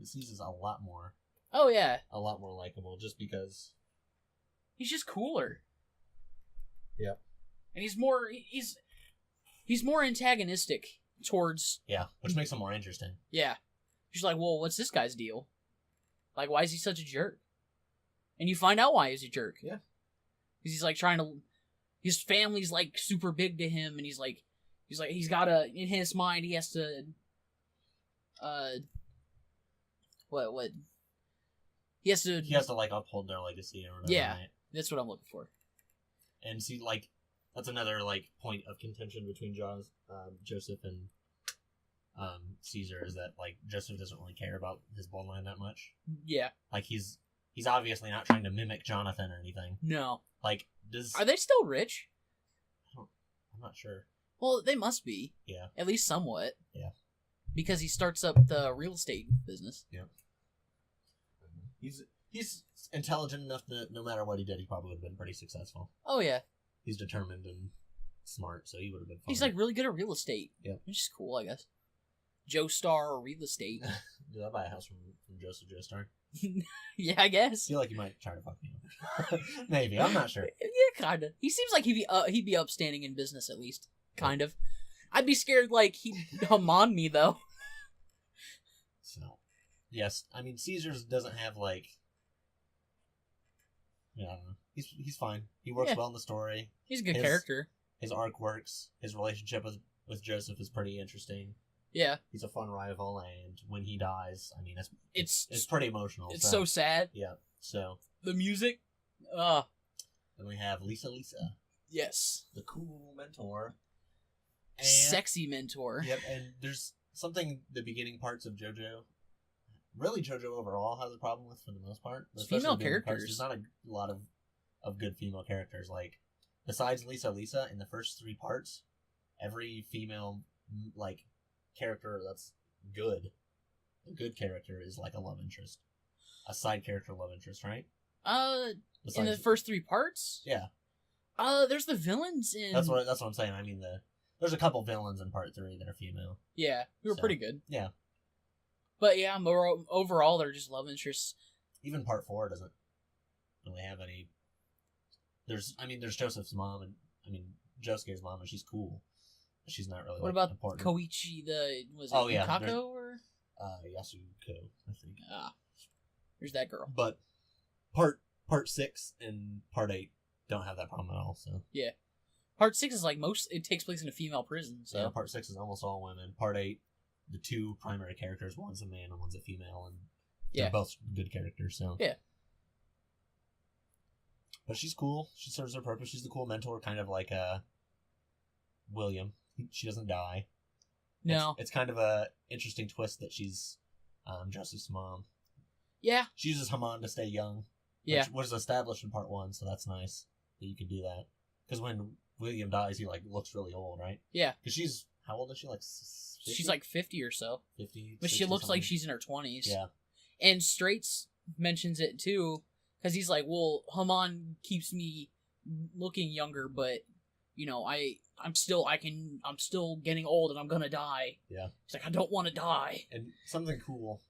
Caesar's a lot more. Oh, yeah. A lot more likable, just because... He's just cooler. Yeah. And he's more antagonistic towards... Yeah, which makes him more interesting. Yeah. He's like, well, what's this guy's deal? Like, why is he such a jerk? And you find out why he's a jerk. Yeah. Because he's, like, trying to... His family's, like, super big to him, and he's got to... In his mind, he has to... He He has to like uphold their legacy or whatever. Yeah, right? That's what I'm looking for. And see, like, that's another like point of contention between Joseph and Caesar, is that like Joseph doesn't really care about his bloodline that much. Yeah. Like he's obviously not trying to mimic Jonathan or anything. No. Like Are they still rich? I'm not sure. Well, they must be. Yeah. At least somewhat. Yeah. Because he starts up the real estate business. Yeah. He's intelligent enough that no matter what he did, he probably would have been pretty successful. Oh yeah. He's determined and smart, so he would have been fine. He's like really good at real estate. Yeah. Which is cool, I guess. Joestar Real Estate. Did I buy a house from Joseph Joestar? Yeah, I guess. I feel like you might try to fuck me over. Maybe, I'm not sure. Yeah, kinda. He seems like he'd be upstanding in business at least. Kind of. I'd be scared like he'd hum on me though. So, yes, I mean Caesar's doesn't have like. Yeah, I don't know. He's fine. He works well in the story. He's a good character. His arc works. His relationship with Joseph is pretty interesting. Yeah. He's a fun rival, and when he dies, I mean, it's pretty emotional. It's so sad. Yeah. So the music. Then we have Lisa. Yes. The cool mentor. And, sexy mentor. Yep. And there's something the beginning parts of JoJo. Really, JoJo overall has a problem with for the most part. It's female characters. There's not a lot of good female characters. Like, besides Lisa, in the first 3 parts, every female, like, character that's good, a good character is like a love interest. A side character love interest, right? In the first 3 parts? Yeah. There's the villains in... That's what I'm saying. I mean, there's a couple villains in part 3 that are female. Yeah, who were pretty good. Yeah. But yeah, overall, they're just love interests. Even part 4 doesn't really have any. There's Joseph's mom, and Josuke's mom, and she's cool. But she's not really. What about important. Koichi? Yukako or? Yasuko, I think. There's that girl. But part 6 and part 8 don't have that problem at all. So yeah, part 6 is like it takes place in a female prison. So yeah, part 6 is almost all women. Part 8. The 2 primary characters, one's a man and one's a female, and they're both good characters, so. Yeah. But she's cool. She serves her purpose. She's the cool mentor, kind of like William. She doesn't die. No. It's kind of a interesting twist that she's Joseph's mom. Yeah. She uses Haman to stay young. Yeah. Which was established in part 1, so that's nice that you can do that. Because when William dies, he like looks really old, right? Yeah. Because she's... How old is she? Like 50? She's like 50 or so. 50. But she looks like she's in her 20s. Yeah. And Straits mentions it too, because he's like, well, Haman keeps me looking younger, but I'm still getting old and I'm gonna die. Yeah. He's like, I don't want to die. And something cool,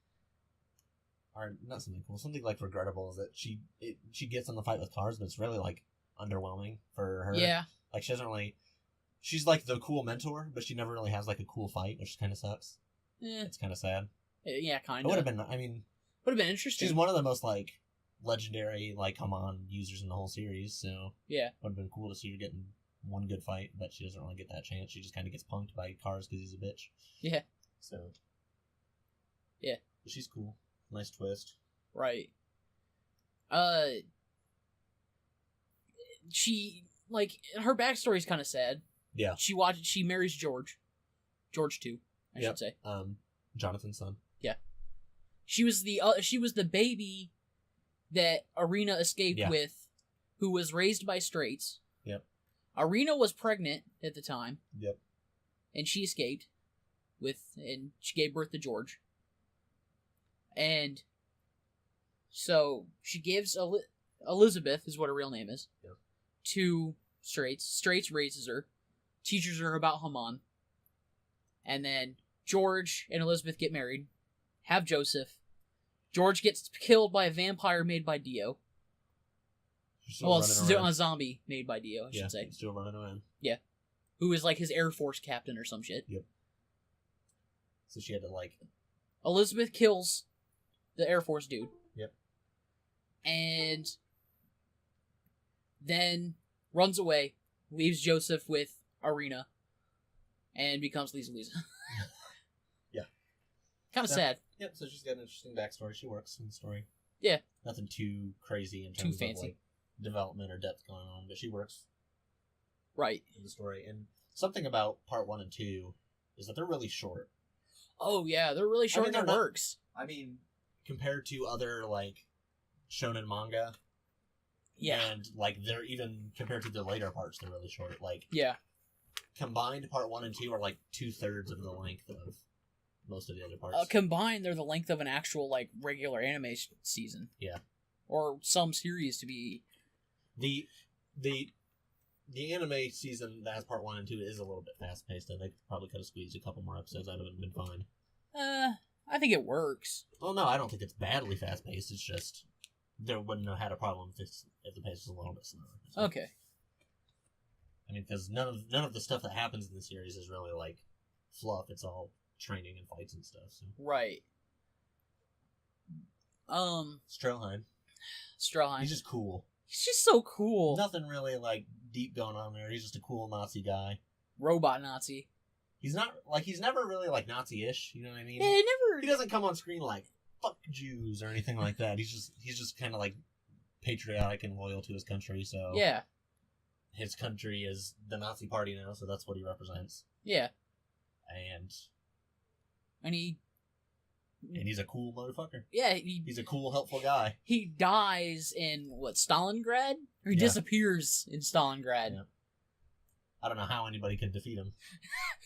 or not something cool, something like regrettable is that she gets in the fight with cars, but it's really like underwhelming for her. Yeah. Like she doesn't really. She's like the cool mentor, but she never really has like a cool fight, which kind of sucks. Yeah. It's kind of sad. Yeah, kind of. It would have been. I mean, would have been interesting. She's one of the most like legendary like Haman users in the whole series, so yeah, would have been cool to see her getting one good fight, but she doesn't really get that chance. She just kind of gets punked by cars because he's a bitch. Yeah. So. Yeah. But she's cool. Nice twist. Right. She like her backstory's kind of sad. Yeah. She marries George 2, I should say. Jonathan's son. Yeah. She was the baby that Arena escaped with, who was raised by Straits. Yep. Arena was pregnant at the time. Yep. And she escaped and she gave birth to George. And so she gives Elizabeth is what her real name is. Yep. To Straits. Straits raises her. Teaches her about Haman. And then George and Elizabeth get married. Have Joseph. George gets killed by a vampire made by Dio. Well, a zombie made by Dio, I should say. Still running around. Yeah. Who is like his Air Force captain or some shit. Yep. So she had to like... Elizabeth kills the Air Force dude. Yep. And then runs away, leaves Joseph with Arena, and becomes Lisa. Yeah. Kind of sad. Yep, so she's got an interesting backstory. She works in the story. Yeah. Nothing too crazy in terms of like development or depth going on, but she works. Right. In the story. And something about part 1 and 2 is that they're really short. Oh, yeah, they're really short, and it works. I mean, compared to other, like, shonen manga. Yeah. And, like, they're even, compared to the later parts, they're really short. Like, yeah. Combined, part 1 and 2 are, like, 2/3 of the length of most of the other parts. Combined, they're the length of an actual, like, regular anime season. Yeah. Or some series to be... The anime season that has part 1 and 2 is a little bit fast-paced, and they probably could have squeezed a couple more episodes out of it and been fine. I think it works. Well, no, I don't think it's badly fast-paced. It's just they wouldn't have had a problem if the pace was a little bit slower. So. Okay. I mean, because none of the stuff that happens in the series is really, like, fluff. It's all training and fights and stuff. So. Right. Stroheim. He's just cool. He's just so cool. Nothing really, like, deep going on there. He's just a cool Nazi guy. Robot Nazi. He's never really, like, Nazi-ish, you know what I mean? Yeah, he doesn't come on screen like, fuck Jews or anything like that. He's just kind of, like, patriotic and loyal to his country, so... Yeah. His country is the Nazi party now, so that's what he represents. Yeah. And he's a cool motherfucker. Yeah, he's a cool, helpful guy. He dies in, Stalingrad? Or he disappears in Stalingrad. Yeah. I don't know how anybody can defeat him.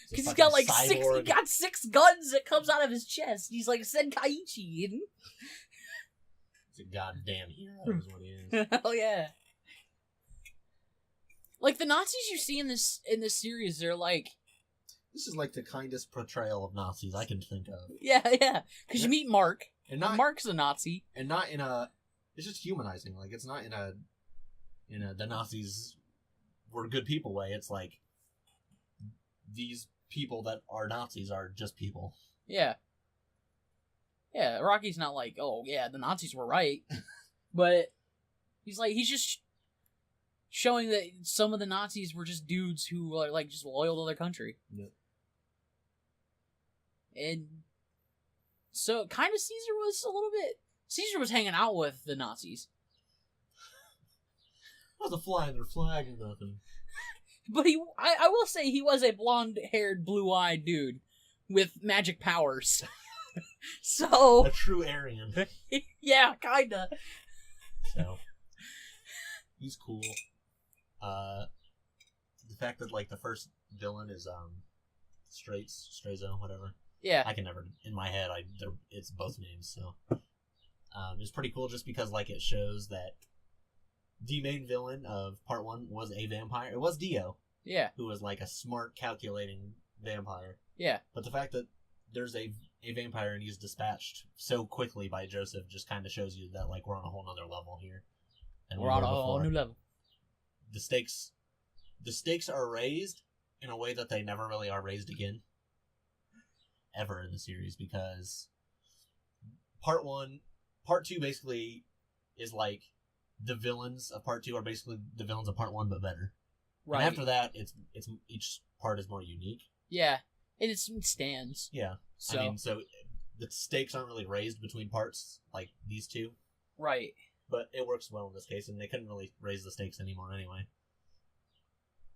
Because he's got, like, six guns that comes out of his chest. He's like Senkaichi. He's a goddamn hero is what he is. Hell yeah. Like, the Nazis you see in this series, they're like... This is like the kindest portrayal of Nazis I can think of. Yeah. Because you meet Mark. And Mark's a Nazi. And not in a... It's just humanizing. Like, it's not in a the Nazis were good people way. It's like, these people that are Nazis are just people. Yeah. Yeah, Rocky's not like, oh, yeah, the Nazis were right. But he's just showing that some of the Nazis were just dudes who are, like, just loyal to their country. Yeah. And so, kind of Caesar was hanging out with the Nazis. Wasn't flying their flag or nothing. But I will say he was a blonde-haired, blue-eyed dude with magic powers. So... A true Aryan. Yeah, kinda. So... He's cool. The fact that, like, the first villain is, Straizo, whatever. Yeah. I can never, in my head, it's both names, so. It's pretty cool just because, like, it shows that the main villain of part 1 was a vampire. It was Dio. Yeah. Who was, like, a smart, calculating vampire. Yeah. But the fact that there's a vampire and he's dispatched so quickly by Joseph just kind of shows you that, like, we're on a whole nother level here. And we're on a whole new level. The stakes are raised in a way that they never really are raised again. Ever in the series, because part 2 basically is like the villains of part 2 are basically the villains of part 1 but better. Right. And after that, it's each part is more unique. Yeah, and it stands. Yeah. So I mean, so the stakes aren't really raised between parts like these two. Right. But it works well in this case, and they couldn't really raise the stakes anymore anyway.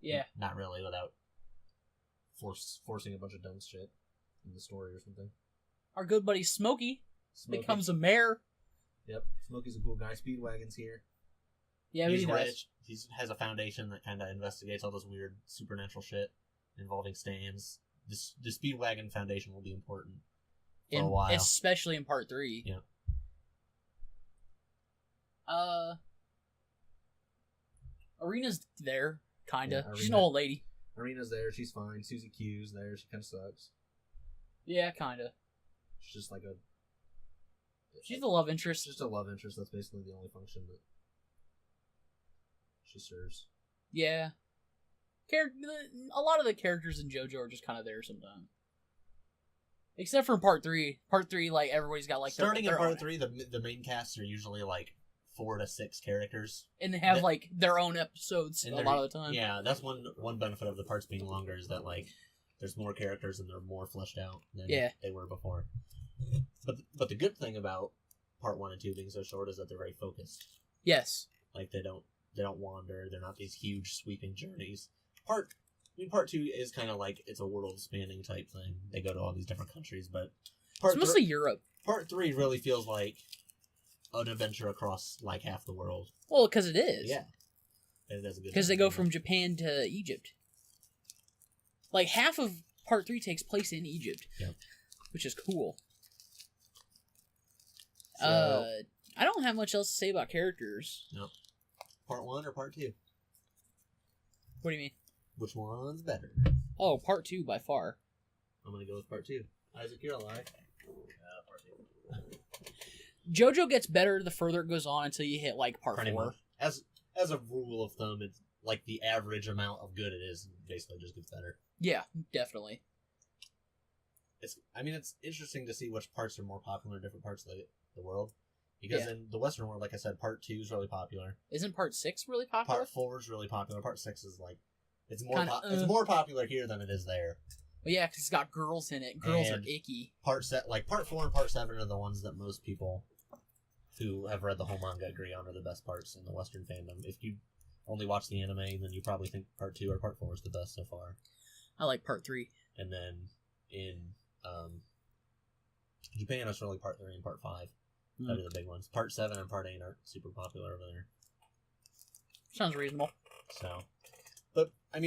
Yeah. Not really, without forcing a bunch of dumb shit in the story or something. Our good buddy Smokey becomes a mayor. Yep, Smokey's a cool guy. Speedwagon's here. Yeah, he's rich. He has a foundation that kind of investigates all this weird supernatural shit involving stands. The Speedwagon Foundation will be important for a while, especially in part 3. Yeah. Arena's there, kinda. Yeah, she's an old lady. Arena's there. She's fine. Susie Q's there. She kind of sucks. Yeah, kinda. She's just like she's the love interest. Just a love interest. That's basically the only function that she serves. Yeah. A lot of the characters in JoJo are just kind of there sometimes. Except for in part 3. Part 3, like, everybody's got, like, starting in part 3, the main casts are usually, like, 4 to 6 characters. And they have, like, their own episodes a lot of the time. Yeah, that's one benefit of the parts being longer is that, like, there's more characters and they're more fleshed out than they were before. But the good thing about part 1 and 2 being so short is that they're very focused. Yes. Like they don't wander. They're not these huge sweeping journeys. Part 2 is kind of like it's a world spanning type thing. They go to all these different countries, but it's mostly Europe. Part 3 really feels like an adventure across like half the world. Well, because it is. Yeah. It does a good. Because they go from Japan to Egypt. Like half of part 3 takes place in Egypt. Yep. Which is cool. So, I don't have much else to say about characters. No. Part 1 or part 2? What do you mean? Which one's better? Oh, part 2 by far. I'm gonna go with part 2. Isaac, you're alive. Part 2. JoJo gets better the further it goes on until you hit like part Pretty 4. much. As a rule of thumb, it's like the average amount of good it is basically just gets better. Yeah, definitely. It's interesting to see which parts are more popular in different parts of the world. Because in the Western world, like I said, part 2 is really popular. Isn't part 6 really popular? Part 4 is really popular. Part 6 is like it's more popular here than it is there. Well, yeah, because it's got girls in it. Girls are icky. Part 4 and part 7 are the ones that most people who have read the whole manga agree on are the best parts in the Western fandom. If you only watch the anime, then you probably think part 2 or part 4 is the best so far. I like part 3. And then in Japan, it's really part 3 and part 5. Those are the big ones. Part 7 and part 8 aren't super popular over there. Sounds reasonable. So, but I'm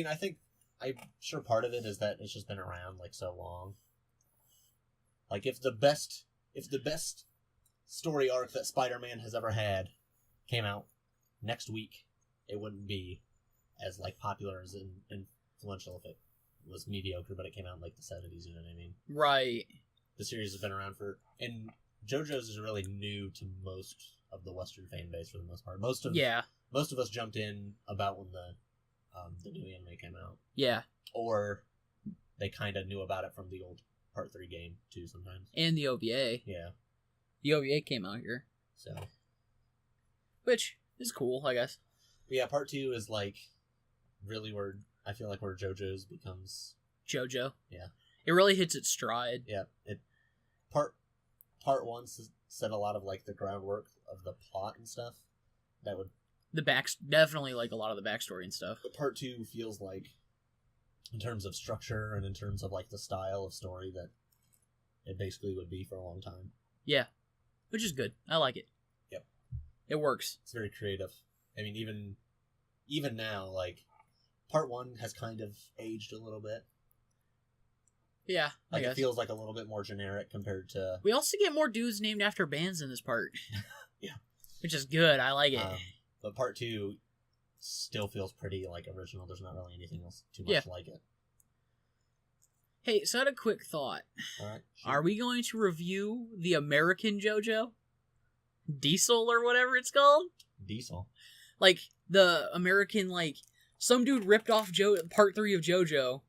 sure part of it is that it's just been around like so long. Like if the best story arc that Spider-Man has ever had came out next week, it wouldn't be as like popular as influential if it was mediocre, but it came out in like the 70s, you know what I mean? Right. The series has been around and JoJo's is really new to most of the Western fan base for the most part. Most of us jumped in about when the new anime came out. Yeah. Or they kind of knew about it from the old part 3 game too sometimes. And the OVA. Yeah. The OVA came out here. So. Which is cool, I guess. But yeah, part 2 is like really where I feel like where JoJo's becomes JoJo. Yeah. It really hits its stride. Yeah. Part 1 set a lot of like the groundwork of the plot and stuff. That would definitely like a lot of the backstory and stuff. But part 2 feels like, in terms of structure and in terms of like the style of story, that it basically would be for a long time. Yeah, which is good. I like it. Yep, it works. It's very creative. I mean, even now, like part 1 has kind of aged a little bit. Yeah, like it feels like a little bit more generic compared to. We also get more dudes named after bands in this part. Yeah, which is good. I like it. But part 2 still feels pretty like original. There's not really anything else too much like it. Hey, so I had a quick thought. All right. Sure. Are we going to review the American JoJo? Diesel or whatever it's called? Diesel. Like the American, like some dude ripped off part 3 of JoJo.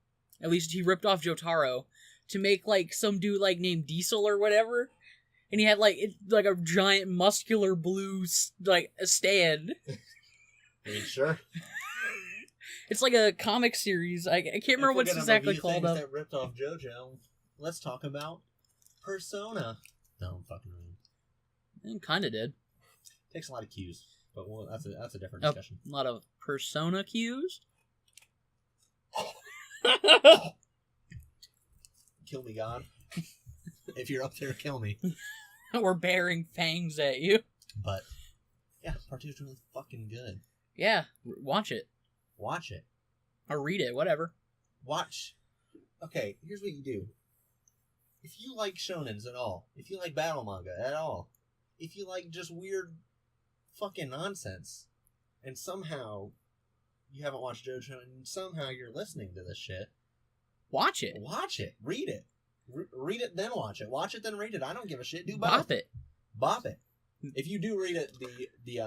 At least he ripped off Jotaro to make like some dude like named Diesel or whatever. And he had like a giant muscular blue like a stand. I mean, sure. It's like a comic series. I can't remember what it's exactly called. That ripped off JoJo. Let's talk about Persona. No, I'm fucking around. It kind of did. Takes a lot of cues, but that's a different discussion. A lot of Persona cues. Kill me, God. If you're up there, kill me. We're bearing fangs at you. But, yeah, part 2 is really fucking good. Yeah, watch it. Watch it. Or read it, whatever. Watch. Okay, here's what you do. If you like shonens at all, if you like battle manga at all, if you like just weird fucking nonsense, and somehow you haven't watched JoJo and somehow you're listening to this shit, watch it. Watch it. Read it. Read it, then watch it. Watch it, then read it. I don't give a shit. Do both. Bop it. Bop it. If you do read it, the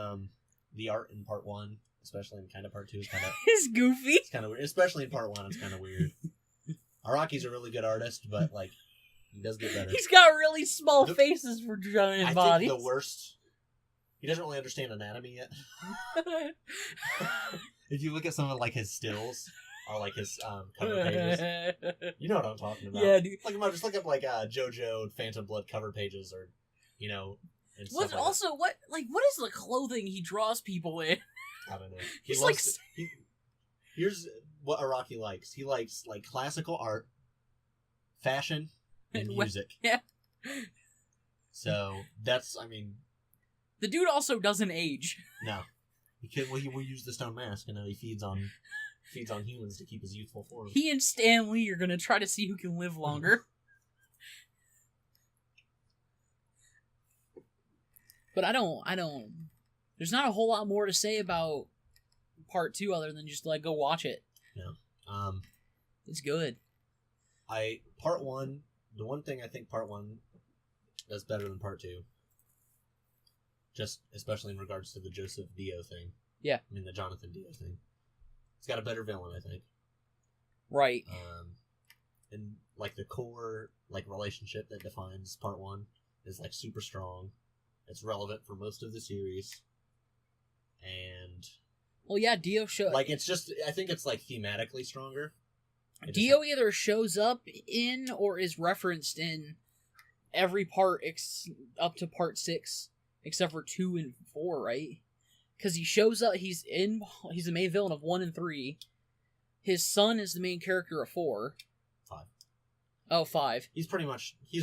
art in part 1, especially in kind of part 2, is kind of it's goofy. It's kind of weird. Especially in part 1, it's kind of weird. Araki's a really good artist, but like he does get better. He's got really small faces for giant bodies. I think the worst. He doesn't really understand anatomy yet. If you look at some of like his stills or like his cover pages, you know what I'm talking about. Yeah, dude. Like, just look up like JoJo Phantom Blood cover pages, or And What stuff like also what is the clothing he draws people in? that. I don't know. Here's what Iraqi likes. He likes like classical art, fashion, and music. Yeah. So that's, I mean, the dude also doesn't age. no, because he will use the stone mask, and he feeds on humans to keep his youthful form. He and Stan Lee are gonna try to see who can live longer. But I don't. There's not a whole lot more to say about part 2 other than just like go watch it. Yeah. It's good. Part 1. The one thing I think part 1 does better than part 2, just especially in regards to the Joseph Dio thing. Yeah. I mean the Jonathan Dio thing. It's got a better villain, I think. Right. And like the core like relationship that defines part 1 is like super strong. It's relevant for most of the series. And well, yeah, Dio like it's just, I think it's like thematically stronger. Dio either shows up in or is referenced in every part up to part 6, except for 2 and 4, right? Because he shows up, he's the main villain of 1 and 3. His son is the main character of 4. 5. Oh, 5. He's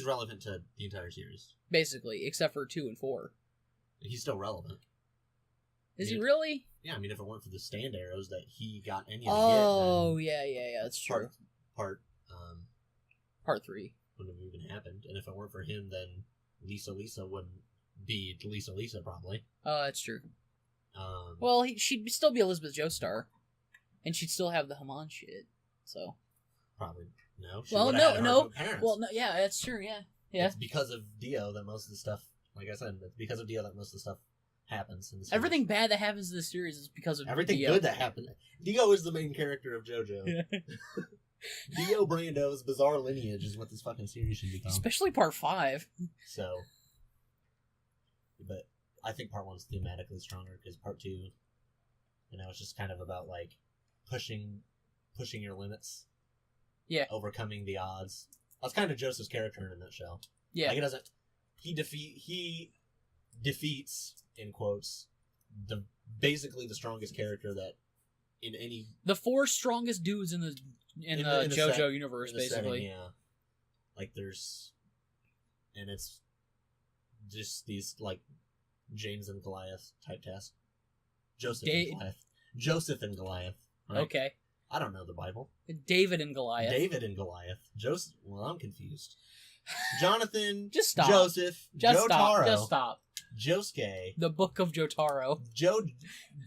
relevant to the entire series. Basically, except for 2 and 4. He's still relevant. Is he really? Yeah, I mean, if it weren't for the stand arrows that he got any of yeah, that's true. Part 3 wouldn't have even happened, and if it weren't for him, then Lisa wouldn't be Lisa probably. Oh, that's true. Well, she'd still be Elizabeth Joestar, and she'd still have the Haman shit. So probably no. Well, no. Well, no. Yeah, that's true. Yeah. It's because of Dio that most of the stuff, like I said, it's because of Dio that most of the stuff happens in the series. Everything bad that happens in the series is because of everything Dio. good that happened. Dio is the main character of JoJo. Yeah. Dio Brando's bizarre lineage is what this fucking series should become. Especially part 5. So, but I think part 1's thematically stronger because part 2, it's just kind of about like pushing your limits. Yeah. Overcoming the odds. That's kind of Joseph's character in a nutshell. Yeah. Like he defeats, in quotes, basically the strongest character that in any... The 4 strongest dudes in the JoJo universe, basically. Setting, yeah. Like there's... And it's just these, like, James and Goliath type tasks. Joseph and Goliath. Right? Okay. I don't know the Bible. David and Goliath. Joseph. Well, I'm confused. Jonathan. Just stop. Joseph. Jotaro. Just stop. Josuke. The Book of Jotaro.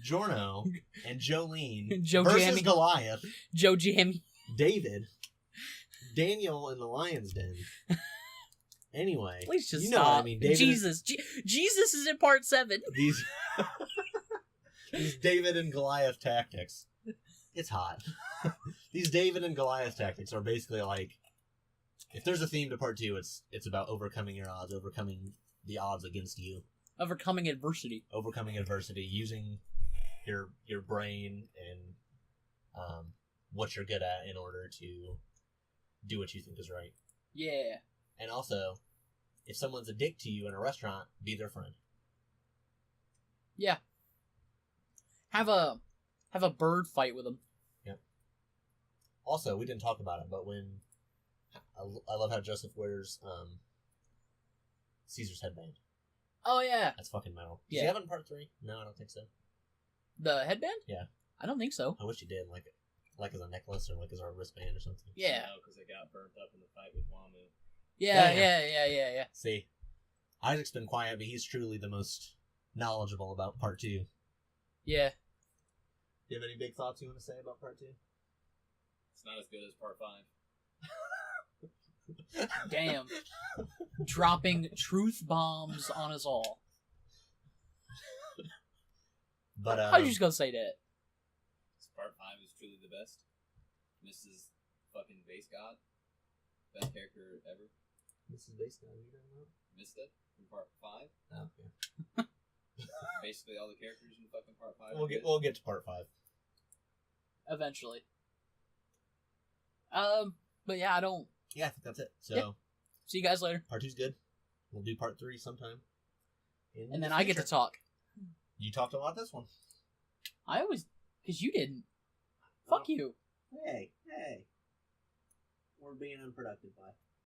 Jorno and Jolene Joe versus Jammy. Goliath. Joe Jammy. David. Daniel in the Lion's Den. Anyway. Please just stop. What I mean, Jesus. Jesus is in part 7. These David and Goliath tactics. It's hot. These David and Goliath tactics are basically like, if there's a theme to part 2, it's about overcoming your odds, overcoming the odds against you. Overcoming adversity, using your brain and what you're good at in order to do what you think is right. Yeah. And also, if someone's a dick to you in a restaurant, be their friend. Yeah. Have a bird fight with them. Yep. Also, we didn't talk about it, but when I love how Joseph wears Caesar's headband. Oh yeah, that's fucking metal. Does yeah. he have it in part 3? No, I don't think so. The headband? Yeah. I don't think so. I wish he did, like as a necklace or like as a wristband or something. Yeah. because it got burnt up in the fight with Wamu. Yeah. See, Isaac's been quiet, but he's truly the most knowledgeable about part 2. Yeah. Do you have any big thoughts you want to say about part 2? It's not as good as part 5. Damn. Dropping truth bombs on us all. But how you just gonna say that? Part 5 is truly the best. Mrs. fucking Base God. Best character ever. Mrs. Base God, you don't know? Mista from part 5. Oh, okay. Basically all the characters in fucking part 5. We'll get to part 5. Eventually. But yeah, I don't... Yeah, I think that's it. So, yeah. See you guys later. Part 2's good. We'll do part 3 sometime. And then I get to talk. You talked a lot this one. I always... Because you didn't. Fuck you. Hey. We're being unproductive, bye.